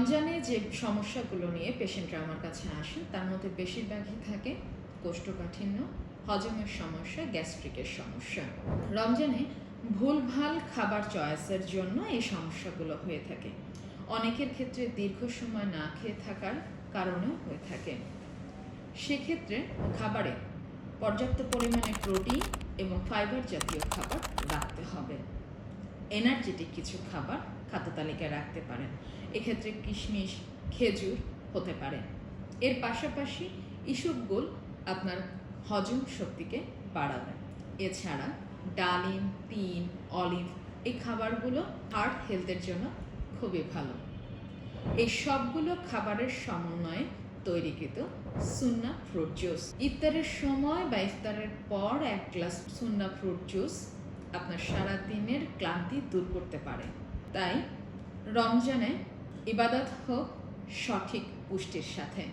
রমজানে যে সমস্যাগুলো নিয়ে পেশেন্টরা আমার কাছে আসেন তার মধ্যে বেশিরভাগই থাকে কোষ্ঠকাঠিন্য, হজমের সমস্যা, গ্যাস্ট্রিকের সমস্যা। রমজানে ভুলভাল খাবার চয়েসের জন্য এই সমস্যাগুলো হয়ে থাকে। অনেকের ক্ষেত্রে দীর্ঘ সময় না খেয়ে থাকার কারণেও হয়ে থাকে। সেক্ষেত্রে খাবারে পর্যাপ্ত পরিমাণে প্রোটিন এবং ফাইবার জাতীয় খাবার রাখতে হবে। এনার্জেটিক কিছু খাবার খাদ্য তালিকায় রাখতে পারেন। এক্ষেত্রে কিশমিশ, খেজুর হতে পারে। এর পাশাপাশি ইসবগুল আপনার হজম শক্তিকে বাড়াবে। এছাড়া ডালিম, তিল, অলিভ এই খাবারগুলো হার্ট হেলথের জন্য খুবই ভালো। এই সবগুলো খাবারের সমন্বয়ে তৈরিকৃত সুন্না ফ্রুট জুস। ইফতারের সময় বা ইফতারের পর 1 গ্লাস সুন্না ফ্রুট জুস আপনার সারা দিনের ক্লান্তি দূর করতে পারে। তাই রমজানে ইবাদত হোক সঠিক পুষ্টির সাথে।